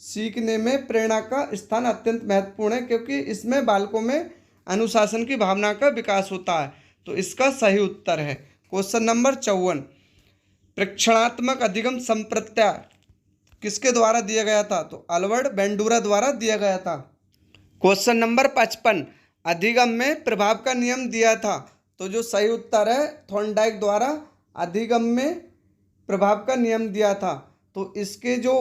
[SPEAKER 1] सीखने में प्रेरणा का स्थान अत्यंत महत्वपूर्ण है क्योंकि इसमें बालकों में अनुशासन की भावना का विकास होता है। तो इसका सही उत्तर है। क्वेश्चन नंबर 54, प्रेक्षणात्मक अधिगम संप्रत्याय किसके द्वारा दिया गया था? तो अल्बर्ट बेंडूरा द्वारा दिया गया था। क्वेश्चन नंबर 55, अधिगम में प्रभाव का नियम दिया था। तो जो सही उत्तर है थॉर्नडाइक द्वारा अधिगम में प्रभाव का नियम दिया था। तो इसके जो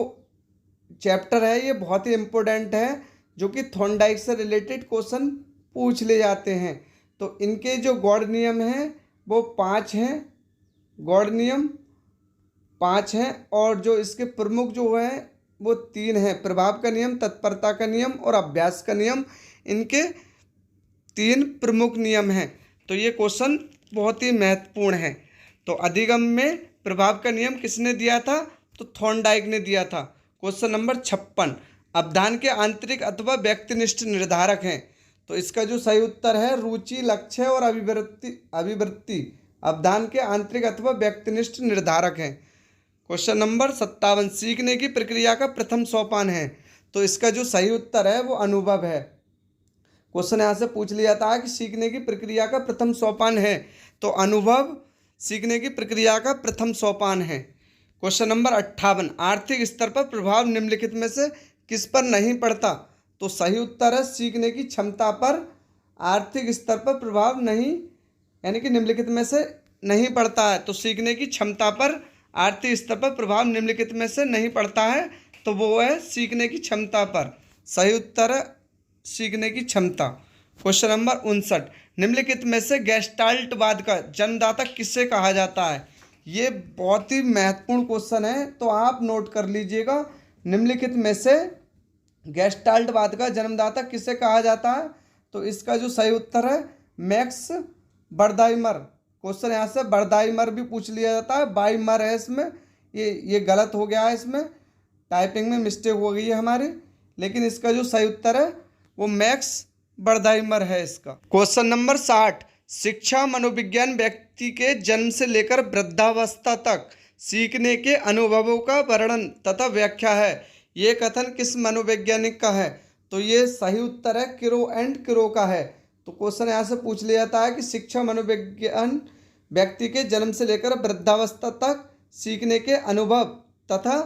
[SPEAKER 1] चैप्टर है ये बहुत ही इम्पोर्टेंट है, जो कि थॉर्नडाइक से रिलेटेड क्वेश्चन पूछ ले जाते हैं। तो इनके जो गॉड नियम हैं वो 5 हैं। गॉड नियम, 5 हैं और जो इसके प्रमुख जो हैं वो 3 हैं। प्रभाव का नियम, तत्परता का नियम और अभ्यास का नियम, इनके 3 प्रमुख नियम हैं। तो ये क्वेश्चन बहुत ही महत्वपूर्ण है। तो अधिगम में प्रभाव का नियम किसने दिया था? तो थॉर्नडाइक ने दिया था। क्वेश्चन नंबर 56, अवधान के आंतरिक अथवा व्यक्तिनिष्ठ निर्धारक हैं। तो इसका जो सही उत्तर है रुचि, लक्ष्य और अभिवृत्ति अवधान के आंतरिक अथवा व्यक्तिनिष्ठ निर्धारक हैं। क्वेश्चन नंबर 57, सीखने की प्रक्रिया का प्रथम सोपान है। तो इसका जो सही उत्तर है वो अनुभव है। क्वेश्चन यहाँ से पूछ लिया था कि सीखने की प्रक्रिया का प्रथम सोपान है, तो अनुभव सीखने की प्रक्रिया का प्रथम सोपान है। क्वेश्चन नंबर 58, आर्थिक स्तर पर प्रभाव निम्नलिखित में से किस पर नहीं पड़ता? तो सही उत्तर है सीखने की क्षमता पर आर्थिक स्तर पर प्रभाव नहीं, यानी कि निम्नलिखित में से नहीं पड़ता है। तो सीखने की क्षमता पर आर्थिक स्तर पर प्रभाव निम्नलिखित में से नहीं पड़ता है, तो वो है सीखने की क्षमता पर। सही उत्तर है सीखने की क्षमता। क्वेश्चन नंबर 59, निम्नलिखित में से गेस्टाल्टवाद का जन्मदाता किसे कहा जाता है? ये बहुत ही महत्वपूर्ण क्वेश्चन है, तो आप नोट कर लीजिएगा। निम्नलिखित में से गेस्टाल्टवाद का जन्मदाता किसे कहा जाता है? तो इसका जो सही उत्तर है मैक्स बर्दाइमर। क्वेश्चन यहाँ से बर्दाइमर भी पूछ लिया जाता है, बाइमर है इसमें, ये गलत हो गया है, इसमें टाइपिंग में मिस्टेक हो गई है हमारी, लेकिन इसका जो सही उत्तर है वो मैक्स बर्दाइमर है इसका। क्वेश्चन नंबर 60, शिक्षा मनोविज्ञान व्यक्ति के जन्म से लेकर वृद्धावस्था तक सीखने के अनुभवों का वर्णन तथा व्याख्या है। ये कथन किस मनोवैज्ञानिक का है? तो ये सही उत्तर है किरो एंड किरो का है। तो क्वेश्चन यहाँ से पूछ लिया जाता है कि शिक्षा मनोविज्ञान व्यक्ति के जन्म से लेकर वृद्धावस्था तक सीखने के अनुभव तथा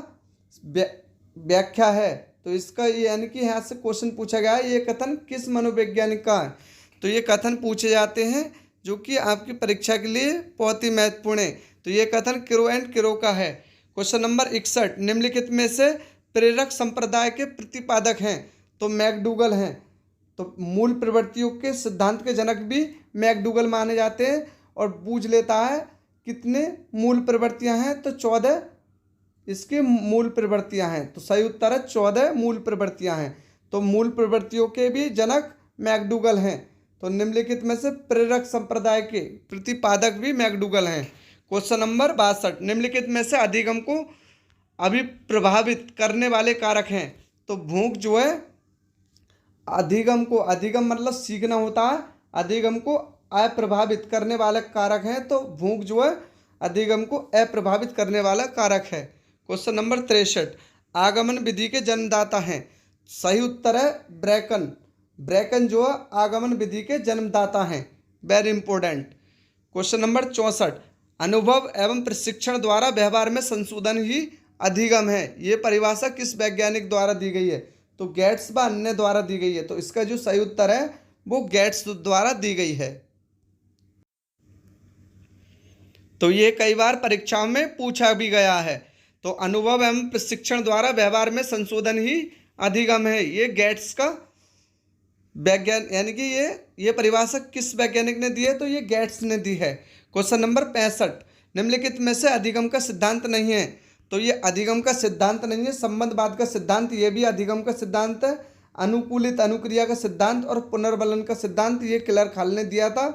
[SPEAKER 1] व्याख्या है। तो इसका ये यानी कि यहाँ से क्वेश्चन पूछा गया है ये कथन किस मनोवैज्ञानिक का है? तो ये कथन पूछे जाते हैं जो कि आपकी परीक्षा के लिए बहुत ही महत्वपूर्ण है। तो ये कथन किरो एंड किरो का है। क्वेश्चन नंबर 61, निम्नलिखित में से प्रेरक संप्रदाय के प्रतिपादक हैं। तो मैकडूगल हैं। तो मूल प्रवृत्तियों के सिद्धांत के जनक भी मैकडूगल माने जाते हैं। और पूछ लेता है कितने मूल प्रवृत्तियां हैं? तो 14 इसकी मूल प्रवृत्तियां हैं। तो सही उत्तर है 14 मूल प्रवृत्तियां हैं। तो मूल प्रवृत्तियों के भी जनक मैकडूगल हैं। तो निम्नलिखित में से प्रेरक संप्रदाय के प्रतिपादक भी मैकडूगल हैं। क्वेश्चन नंबर 62, निम्नलिखित में से अधिगम को अभिप्रभावित करने वाले कारक हैं। तो भूख जो है अधिगम मतलब सीखना होता है, अधिगम को अप्रभावित करने वाला कारक है। तो भूख जो है अधिगम को अप्रभावित करने वाला कारक है। क्वेश्चन नंबर 63, आगमन विधि के जन्मदाता हैं। सही उत्तर है ब्रैकन। ब्रैकन जो है आगमन विधि के जन्मदाता हैं। Very important. क्वेश्चन नंबर 64, अनुभव एवं प्रशिक्षण द्वारा व्यवहार में संशोधन ही अधिगम है। ये परिभाषा किस वैज्ञानिक द्वारा दी गई है? तो गेट्स व अन्य द्वारा दी गई है। तो इसका जो सही उत्तर है वो गेट्स द्वारा दी गई है। तो ये कई बार परीक्षाओं में पूछा भी गया है। तो अनुभव एवं प्रशिक्षण द्वारा व्यवहार में संशोधन ही अधिगम है। ये गेट्स का वैज्ञानिक यानी कि ये परिभाषा किस वैज्ञानिक ने दी है? तो ये गेट्स ने दी है। क्वेश्चन नंबर 65, निम्नलिखित में से अधिगम का सिद्धांत नहीं है। तो ये अधिगम का सिद्धांत नहीं है, संबंधवाद का सिद्धांत ये भी अधिगम का सिद्धांत है। अनुकूलित अनुक्रिया का सिद्धांत और पुनर्बलन का सिद्धांत ये क्लर्क हॉल ने दिया था।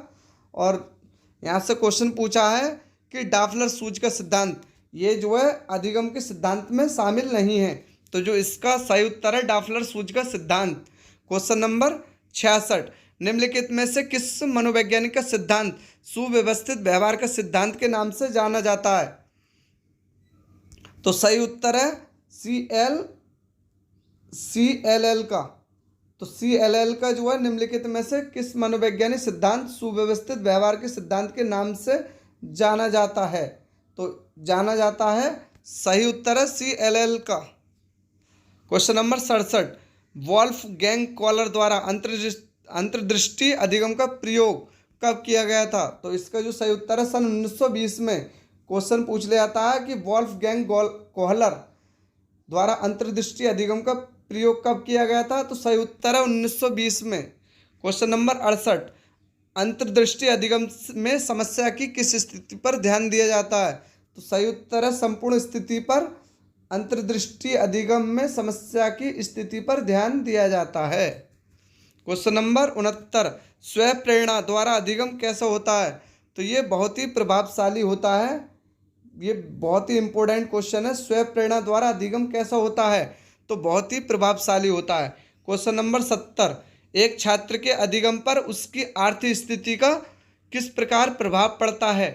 [SPEAKER 1] और यहाँ से क्वेश्चन पूछा है कि डाफलर सूज का सिद्धांत ये जो है अधिगम के सिद्धांत में शामिल नहीं है। तो जो इसका सही उत्तर है डाफलर सूज का सिद्धांत। क्वेश्चन नंबर 66, निम्नलिखित में से किस मनोवैज्ञानिक का सिद्धांत सुव्यवस्थित व्यवहार का सिद्धांत के नाम से जाना जाता है? तो सही उत्तर है CLL का। तो CLL का जो है निम्नलिखित में से किस मनोवैज्ञानिक सिद्धांत सुव्यवस्थित व्यवहार के सिद्धांत के नाम से जाना जाता है? तो जाना जाता है, सही उत्तर है CLL का। क्वेश्चन नंबर 67, वॉल्फगैंग कॉलर द्वारा अंतर्दृष्टि अधिगम का प्रयोग कब किया गया था? तो इसका जो सही उत्तर है सन 1920 में। क्वेश्चन पूछ लिया जाता है कि वॉल्फगैंग कोहलर द्वारा अंतर्दृष्टि अधिगम का प्रयोग कब किया गया था? तो सही उत्तर है 1920 में। क्वेश्चन नंबर 68, अंतर्दृष्टि अधिगम में समस्या की किस स्थिति पर ध्यान दिया जाता है? तो सही उत्तर है संपूर्ण स्थिति पर अंतर्दृष्टि अधिगम में समस्या की स्थिति पर ध्यान दिया जाता है। क्वेश्चन नंबर 69, स्व प्रेरणा द्वारा अधिगम कैसा होता है? तो ये बहुत ही प्रभावशाली होता है। ये बहुत ही इंपॉर्टेंट क्वेश्चन है। स्व प्रेरणा द्वारा अधिगम कैसा होता है? तो बहुत ही प्रभावशाली होता है। क्वेश्चन नंबर 70, एक छात्र के अधिगम पर उसकी आर्थिक स्थिति का किस प्रकार प्रभाव पड़ता है?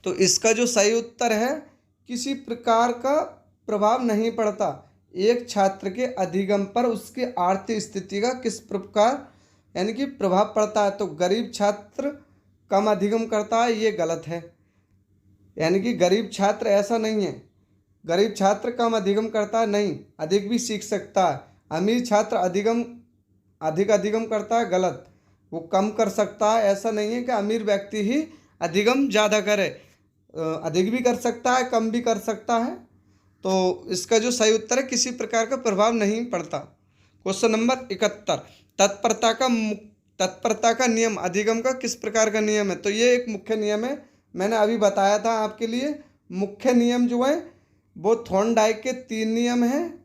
[SPEAKER 1] तो इसका जो सही उत्तर है, किसी प्रकार का प्रभाव नहीं पड़ता। एक छात्र के अधिगम पर उसकी आर्थिक स्थिति का किस प्रकार यानी कि प्रभाव पड़ता है? तो गरीब छात्र कम अधिगम करता है, ये गलत है। यानी कि गरीब छात्र ऐसा नहीं है, गरीब छात्र कम अधिगम करता है नहीं, अधिक भी सीख सकता है। अमीर छात्र अधिक अधिगम करता है, गलत। वो कम कर सकता है, ऐसा नहीं है कि अमीर व्यक्ति ही अधिगम ज़्यादा करे, अधिक भी कर सकता है, कम भी कर सकता है। तो इसका जो सही उत्तर है, किसी प्रकार का प्रभाव नहीं पड़ता। क्वेश्चन नंबर 71, तत्परता का नियम अधिगम का किस प्रकार का नियम है? तो ये एक मुख्य नियम है, मैंने अभी बताया था आपके लिए। मुख्य नियम जो है वो थॉर्नडाइक के 3 नियम हैं,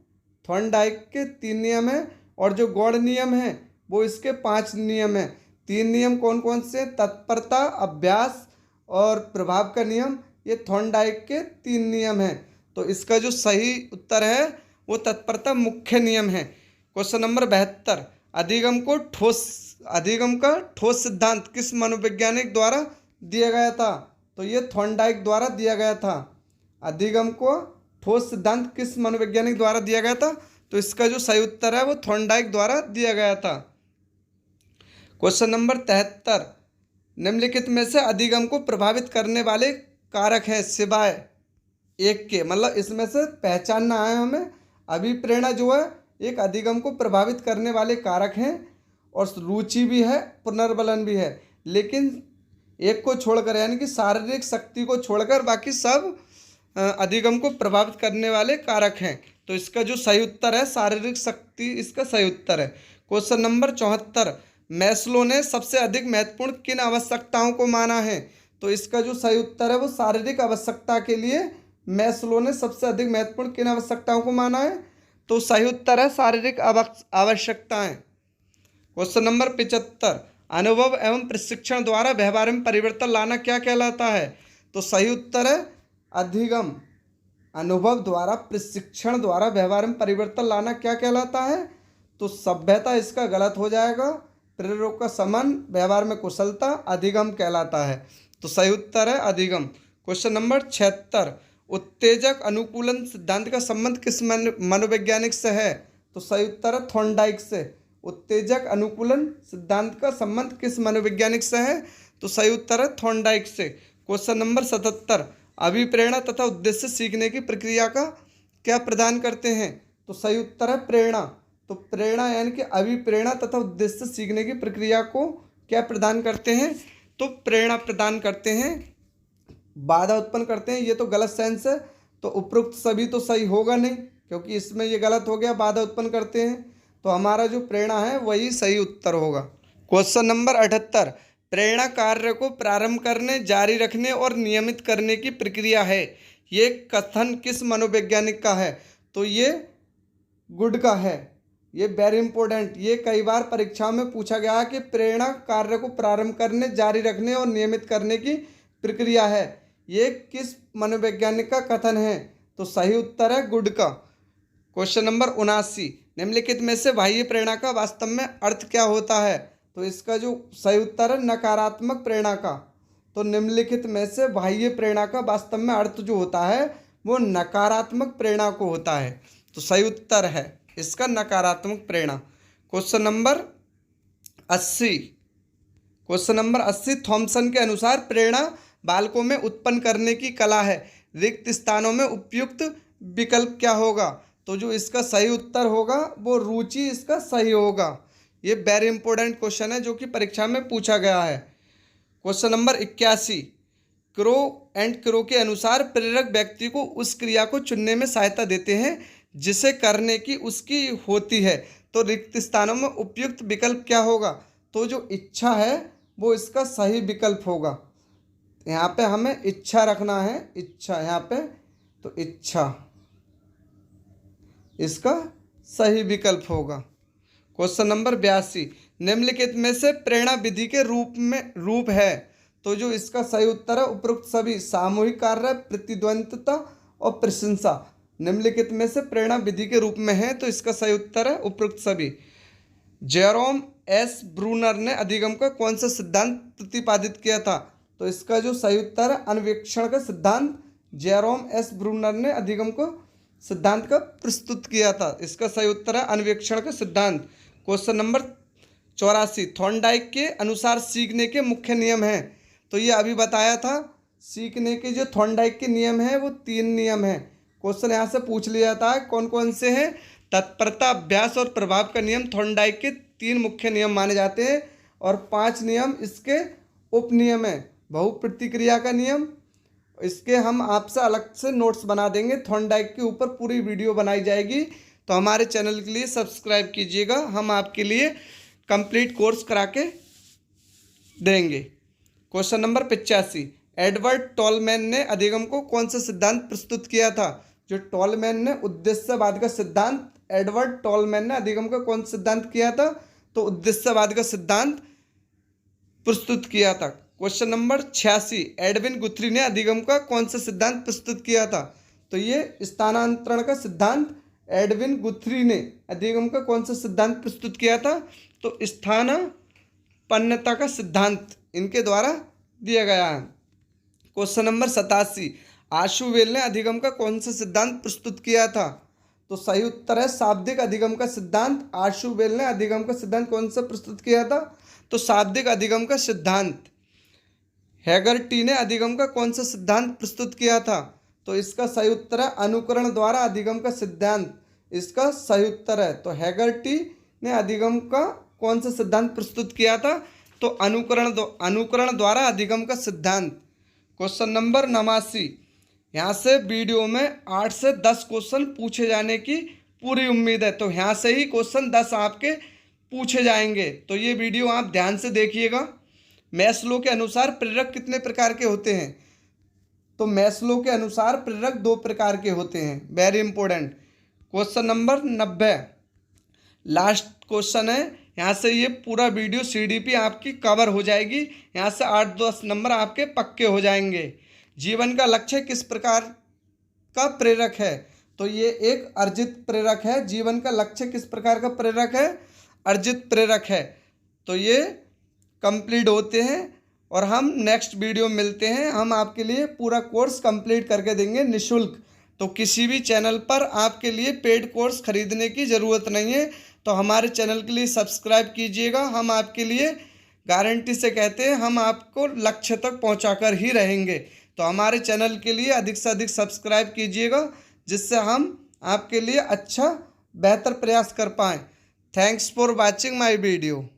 [SPEAKER 1] थॉर्नडाइक के 3 नियम हैं, और जो गॉड नियम है वो इसके 5 नियम हैं। 3 नियम कौन कौन से? तत्परता, अभ्यास और प्रभाव का नियम, ये थॉर्नडाइक के 3 नियम हैं। तो इसका जो सही उत्तर है वो तत्परता मुख्य नियम है। क्वेश्चन नंबर 72, अधिगम का ठोस सिद्धांत किस मनोवैज्ञानिक द्वारा दिया गया था? तो ये थॉर्नडाइक द्वारा दिया गया था। अधिगम को ठोस सिद्धांत किस मनोवैज्ञानिक द्वारा दिया गया था? तो इसका जो सही उत्तर है वो थॉर्नडाइक द्वारा दिया गया था। क्वेश्चन नंबर 73, निम्नलिखित में से अधिगम को प्रभावित करने वाले कारक हैं सिवाय एक के, मतलब इसमें से पहचानना है हमें। अभिप्रेरणा जो है एक अधिगम को प्रभावित करने वाले कारक हैं, और रुचि भी है, पुनर्बलन भी है, लेकिन एक को छोड़कर यानी कि शारीरिक शक्ति को छोड़कर बाकी सब अधिगम को प्रभावित करने वाले कारक हैं। तो इसका जो सही उत्तर है शारीरिक शक्ति, इसका सही उत्तर है। क्वेश्चन नंबर 74, मैस्लो ने सबसे अधिक महत्वपूर्ण किन आवश्यकताओं को माना है? तो इसका जो सही उत्तर है वो शारीरिक आवश्यकता के लिए मैस्लो ने सबसे अधिक महत्वपूर्ण किन आवश्यकताओं को माना है? तो सही उत्तर है शारीरिक आवश्यकताएं। क्वेश्चन नंबर 75, अनुभव एवं प्रशिक्षण द्वारा व्यवहार में परिवर्तन लाना क्या कहलाता है? तो सही उत्तर है अधिगम। अनुभव द्वारा, प्रशिक्षण द्वारा व्यवहार में परिवर्तन लाना क्या कहलाता है? तो सभ्यता इसका गलत हो जाएगा। प्रेरक का समन, व्यवहार में कुशलता, अधिगम कहलाता है। तो सही उत्तर है अधिगम। क्वेश्चन नंबर 76, उत्तेजक अनुकूलन सिद्धांत का संबंध किस मनोवैज्ञानिक से है? तो सही उत्तर है थॉर्नडाइक से। उत्तेजक अनुकूलन सिद्धांत का संबंध किस मनोवैज्ञानिक से है? तो सही उत्तर है थॉर्नडाइक से। क्वेश्चन नंबर 77, अभिप्रेरणा तथा उद्देश्य सीखने की प्रक्रिया का क्या प्रदान करते हैं? तो सही उत्तर है प्रेरणा। तो प्रेरणा यानी कि अभिप्रेरणा तथा उद्देश्य सीखने की प्रक्रिया को क्या प्रदान करते हैं? तो प्रेरणा प्रदान करते हैं, बाधा उत्पन्न करते हैं। ये तो गलत सेंस है, तो उपरोक्त सभी तो सही होगा नहीं, क्योंकि इसमें ये गलत हो गया, बाधा उत्पन्न करते हैं। तो हमारा जो प्रेरणा है वही सही उत्तर होगा। क्वेश्चन नंबर 78, प्रेरणा कार्य को प्रारंभ करने, जारी रखने और नियमित करने की प्रक्रिया है। ये कथन किस मनोवैज्ञानिक का है? तो ये गुड का है। ये वेरी इंपॉर्टेंट, ये कई बार परीक्षाओं में पूछा गया है कि प्रेरणा कार्य को प्रारंभ करने, जारी रखने और नियमित करने की प्रक्रिया है। ये किस मनोवैज्ञानिक का कथन है? तो सही उत्तर है गुड का। क्वेश्चन नंबर 79, निम्नलिखित में से बाह्य प्रेरणा का वास्तव में अर्थ क्या होता है? तो इसका जो सही उत्तर है नकारात्मक प्रेरणा का। तो निम्नलिखित में से बाह्य प्रेरणा का वास्तव में अर्थ जो होता है वो नकारात्मक प्रेरणा को होता है। तो सही उत्तर है इसका नकारात्मक प्रेरणा। Question number 80, question number 80, Thomson के अनुसार प्रेरणा बालकों में उत्पन्न करने की कला है। रिक्त स्थानों में उपयुक्त विकल्प क्या होगा? तो जो इसका सही उत्तर होगा वो रुचि इसका सही होगा। ये वेरी इंपॉर्टेंट क्वेश्चन है जो कि परीक्षा में पूछा गया है। Question number 81, crow and crow के अनुसार प्रेरक व्यक्ति को उस क्रिया को चुनने में सहायता देते हैं जिसे करने की उसकी होती है। तो रिक्त स्थानों में उपयुक्त विकल्प क्या होगा? तो जो इच्छा है वो इसका सही विकल्प होगा। यहाँ पे हमें इच्छा रखना है, इच्छा यहाँ पे, तो इच्छा इसका सही विकल्प होगा। क्वेश्चन नंबर 82, निम्नलिखित में से प्रेरणा विधि के रूप है, तो जो इसका सही उत्तर है उपरोक्त सभी: सामूहिक कार्य, प्रतिद्वंद्विता और प्रशंसा। निम्नलिखित में से प्रेरणा विधि के रूप में है, तो इसका सही उत्तर है उपरोक्त सभी। जेरोम एस ब्रूनर ने अधिगम का कौन सा सिद्धांत प्रतिपादित किया था, तो इसका जो सही उत्तर है अन्वेक्षण का सिद्धांत। जेरोम एस ब्रूनर ने अधिगम को सिद्धांत का प्रस्तुत किया था, इसका सही उत्तर है अन्वेक्षण का सिद्धांत। क्वेश्चन नंबर 84, थॉर्नडाइक के अनुसार सीखने के मुख्य नियम हैं, तो ये अभी बताया था। सीखने के जो थॉर्नडाइक के नियम हैं वो 3 नियम हैं। क्वेश्चन यहाँ से पूछ लिया था कौन कौन से हैं। तत्परता, अभ्यास और प्रभाव का नियम थॉर्नडाइक के 3 मुख्य नियम माने जाते हैं और 5 नियम इसके उपनियम हैं। बहुप्रतिक्रिया का नियम, इसके हम आपसे अलग से नोट्स बना देंगे, थॉर्नडाइक के ऊपर पूरी वीडियो बनाई जाएगी, तो हमारे चैनल के लिए सब्सक्राइब कीजिएगा, हम आपके लिए कंप्लीट कोर्स करा के देंगे। क्वेश्चन नंबर 85, एडवर्ड टॉलमैन ने अधिगम को कौन सा सिद्धांत प्रस्तुत किया था। जो टॉलमैन ने उद्देश्यवाद का सिद्धांत, एडवर्ड टॉलमैन ने अधिगम का कौन सा सिद्धांत किया था, तो उद्देश्यवाद का सिद्धांत प्रस्तुत किया था। क्वेश्चन नंबर 86, एडविन गुथ्री ने अधिगम का कौन सा सिद्धांत प्रस्तुत किया था, तो ये स्थानांतरण का सिद्धांत। एडविन गुथ्री ने अधिगम का कौन सा सिद्धांत प्रस्तुत किया था, तो स्थानापन्नता का सिद्धांत इनके द्वारा दिया गया है। क्वेश्चन नंबर 87, आशुवेल ने अधिगम का कौन सा सिद्धांत प्रस्तुत किया था, तो सही उत्तर है शाब्दिक अधिगम का सिद्धांत। आशुवेल ने अधिगम का सिद्धांत कौन सा प्रस्तुत किया था, तो शाब्दिक अधिगम का सिद्धांत। हैगर्टी ने अधिगम का कौन सा सिद्धांत प्रस्तुत किया था, तो इसका सही उत्तर है अनुकरण द्वारा अधिगम का सिद्धांत, इसका सही उत्तर है। तो हैगर्टी ने अधिगम का कौन सा सिद्धांत प्रस्तुत किया था, तो अनुकरण द्वारा अधिगम का सिद्धांत। क्वेश्चन नंबर 89, यहाँ से वीडियो में 8 से 10 क्वेश्चन पूछे जाने की पूरी उम्मीद है, तो यहाँ से ही क्वेश्चन 10 आपके पूछे जाएंगे, तो ये वीडियो आप ध्यान से देखिएगा। मैस्लो के अनुसार प्रेरक कितने प्रकार के होते हैं, तो मैस्लो के अनुसार प्रेरक 2 प्रकार के होते हैं, very important. Question number 90, last question है, यहाँ से ये पूरा वीडियो CDP आपकी कवर हो जाएगी, यहाँ से 8-10 नंबर आपके पक्के हो जाएंगे। जीवन का लक्ष्य किस प्रकार का प्रेरक है, तो ये एक अर्जित प्रेरक है। जीवन का लक्ष्य किस प्रकार का प्रेरक है, अर्जित प्रेरक है। तो ये कंप्लीट होते हैं और हम नेक्स्ट वीडियो मिलते हैं, हम आपके लिए पूरा कोर्स कंप्लीट करके देंगे निःशुल्क। तो किसी भी चैनल पर आपके लिए पेड कोर्स खरीदने की ज़रूरत नहीं है, तो हमारे चैनल के लिए सब्सक्राइब कीजिएगा। हम आपके लिए गारंटी से कहते हैं, हम आपको लक्ष्य तक पहुंचाकर ही रहेंगे। तो हमारे चैनल के लिए अधिक से अधिक सब्सक्राइब कीजिएगा, जिससे हम आपके लिए अच्छा बेहतर प्रयास कर पाएँ। Thanks for watching my video.